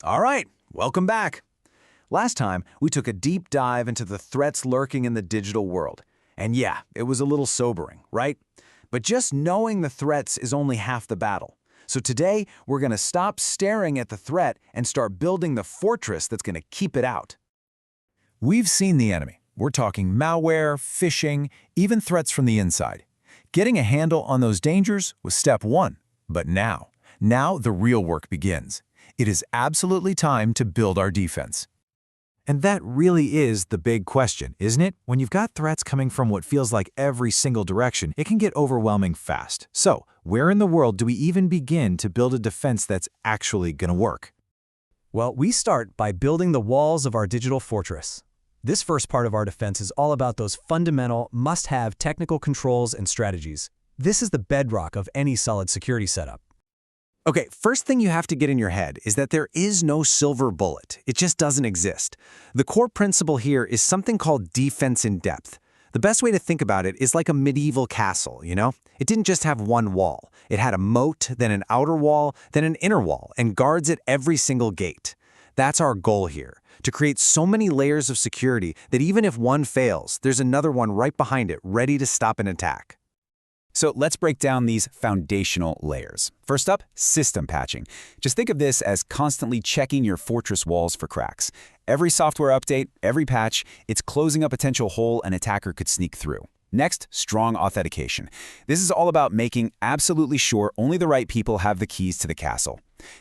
All right, welcome back. Last time, we took a deep dive into the threats lurking in the digital world. And yeah, it was a little sobering, right? But just knowing the threats is only half the battle. So today, we're going to stop staring at the threat and start building the fortress that's going to keep it out. We've seen the enemy. We're talking malware, phishing, even threats from the inside. Getting a handle on those dangers was step one. But now the real work begins. It is absolutely time to build our defense. And that really is the big question, isn't it? When you've got threats coming from what feels like every single direction, it can get overwhelming fast. So, where in the world do we even begin to build a defense that's actually going to work? Well, we start by building the walls of our digital fortress. This first part of our defense is all about those fundamental, must-have technical controls and strategies. This is the bedrock of any solid security setup. Okay, first thing you have to get in your head is that there is no silver bullet. It just doesn't exist. The core principle here is something called defense in depth. The best way to think about it is like a medieval castle, you know? It didn't just have one wall. It had a moat, then an outer wall, then an inner wall, and guards at every single gate. That's our goal here, to create so many layers of security that even if one fails, there's another one right behind it ready to stop an attack. So let's break down these foundational layers. First up, system patching. Just think of this as constantly checking your fortress walls for cracks. Every software update, every patch, it's closing a potential hole an attacker could sneak through. Next, strong authentication. This is all about making absolutely sure only the right people have the keys to the castle.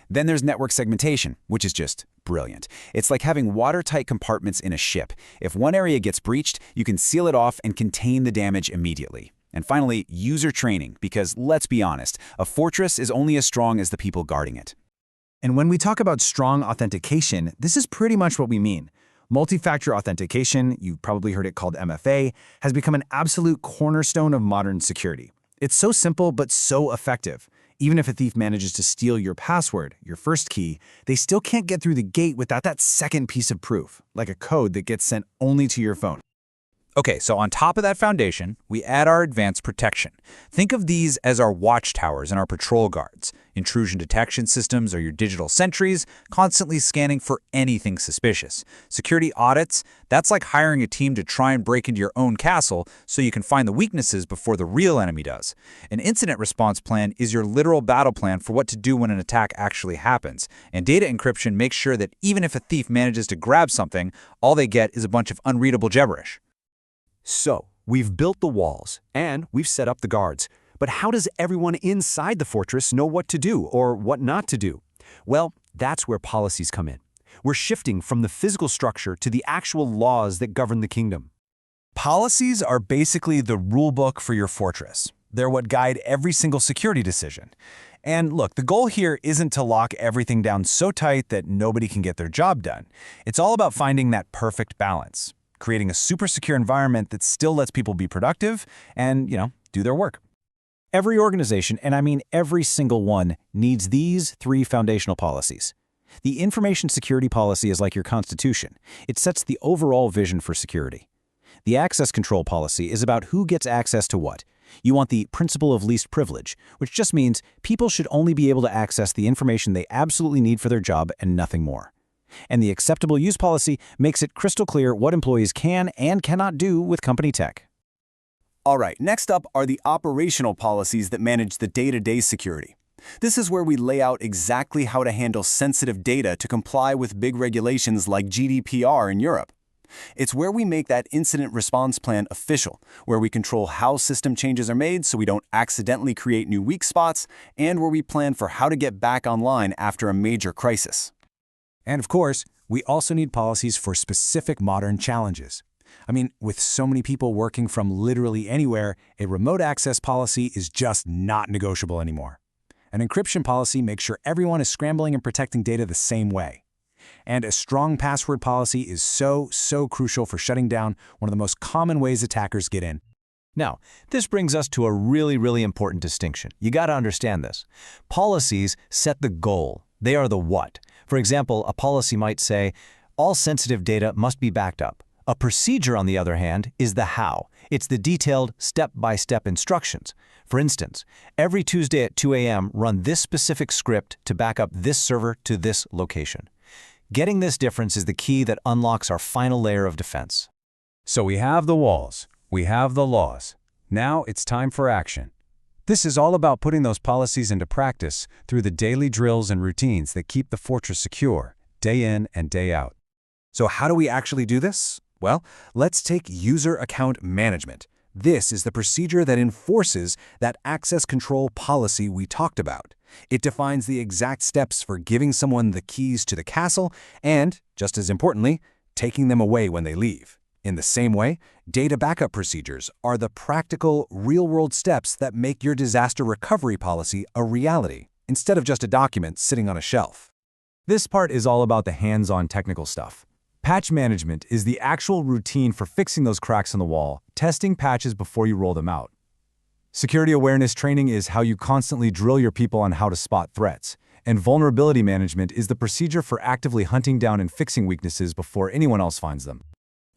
Then there's network segmentation, which is just brilliant. It's like having watertight compartments in a ship. If one area gets breached, you can seal it off and contain the damage immediately. And finally, user training, because let's be honest, a fortress is only as strong as the people guarding it. And when we talk about strong authentication, this is pretty much what we mean. Multi-factor authentication, you've probably heard it called MFA, has become an absolute cornerstone of modern security. It's so simple but so effective. Even if a thief manages to steal your password, your first key, they still can't get through the gate without that second piece of proof, like a code that gets sent only to your phone. Okay, so on top of that foundation, we add our advanced protection. Think of these as our watchtowers and our patrol guards. Intrusion detection systems are your digital sentries, constantly scanning for anything suspicious. Security audits, that's like hiring a team to try and break into your own castle so you can find the weaknesses before the real enemy does. An incident response plan is your literal battle plan for what to do when an attack actually happens. And data encryption makes sure that even if a thief manages to grab something, all they get is a bunch of unreadable gibberish. So, we've built the walls, and we've set up the guards. But how does everyone inside the fortress know what to do or what not to do? Well, that's where policies come in. We're shifting from the physical structure to the actual laws that govern the kingdom. Policies are basically the rulebook for your fortress. They're what guide every single security decision. And look, the goal here isn't to lock everything down so tight that nobody can get their job done. It's all about finding that perfect balance, creating a super secure environment that still lets people be productive and, do their work. Every organization, and I mean every single one, needs these three foundational policies. The information security policy is like your constitution. It sets the overall vision for security. The access control policy is about who gets access to what. You want the principle of least privilege, which just means people should only be able to access the information they absolutely need for their job and nothing more. And the acceptable use policy makes it crystal clear what employees can and cannot do with company tech. All right, next up are the operational policies that manage the day-to-day security. This is where we lay out exactly how to handle sensitive data to comply with big regulations like GDPR in Europe. It's where we make that incident response plan official, where we control how system changes are made so we don't accidentally create new weak spots, and where we plan for how to get back online after a major crisis. And of course, we also need policies for specific modern challenges. I mean, with so many people working from literally anywhere, a remote access policy is just not negotiable anymore. An encryption policy makes sure everyone is scrambling and protecting data the same way. And a strong password policy is so crucial for shutting down one of the most common ways attackers get in. Now, this brings us to a really important distinction. You got to understand this. Policies set the goal. They are the what. For example, a policy might say, all sensitive data must be backed up. A procedure, on the other hand, is the how. It's the detailed step-by-step instructions. For instance, every Tuesday at 2 a.m., run this specific script to back up this server to this location. Getting this difference is the key that unlocks our final layer of defense. So we have the walls, we have the laws. Now it's time for action. This is all about putting those policies into practice through the daily drills and routines that keep the fortress secure, day in and day out. So how do we actually do this? Well, let's take user account management. This is the procedure that enforces that access control policy we talked about. It defines the exact steps for giving someone the keys to the castle and, just as importantly, taking them away when they leave. In the same way, data backup procedures are the practical, real-world steps that make your disaster recovery policy a reality, instead of just a document sitting on a shelf. This part is all about the hands-on technical stuff. Patch management is the actual routine for fixing those cracks in the wall, testing patches before you roll them out. Security awareness training is how you constantly drill your people on how to spot threats. And vulnerability management is the procedure for actively hunting down and fixing weaknesses before anyone else finds them.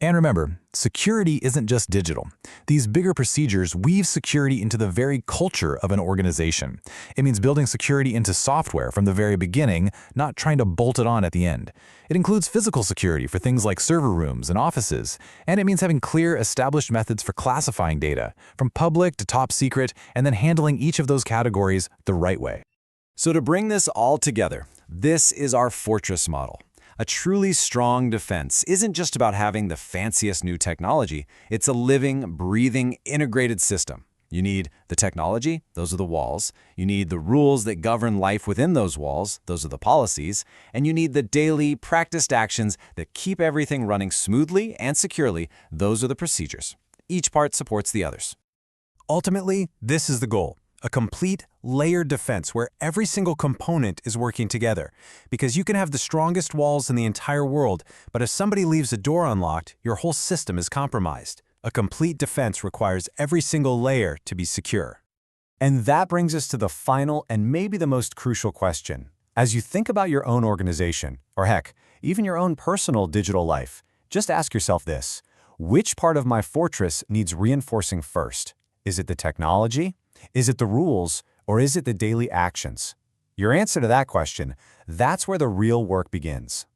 And remember, security isn't just digital. These bigger procedures weave security into the very culture of an organization. It means building security into software from the very beginning, not trying to bolt it on at the end. It includes physical security for things like server rooms and offices, and it means having clear, established methods for classifying data, from public to top secret, and then handling each of those categories the right way. So to bring this all together, this is our fortress model. A truly strong defense isn't just about having the fanciest new technology, it's a living, breathing, integrated system. You need the technology, those are the walls. You need the rules that govern life within those walls, those are the policies. And you need the daily, practiced actions that keep everything running smoothly and securely, those are the procedures. Each part supports the others. Ultimately, this is the goal. A complete, layered defense where every single component is working together. Because you can have the strongest walls in the entire world, but if somebody leaves a door unlocked, your whole system is compromised. A complete defense requires every single layer to be secure. And that brings us to the final and maybe the most crucial question. As you think about your own organization, or heck, even your own personal digital life, just ask yourself this: which part of my fortress needs reinforcing first? Is it the technology? Is it the rules, or is it the daily actions? Your answer to that question, that's where the real work begins.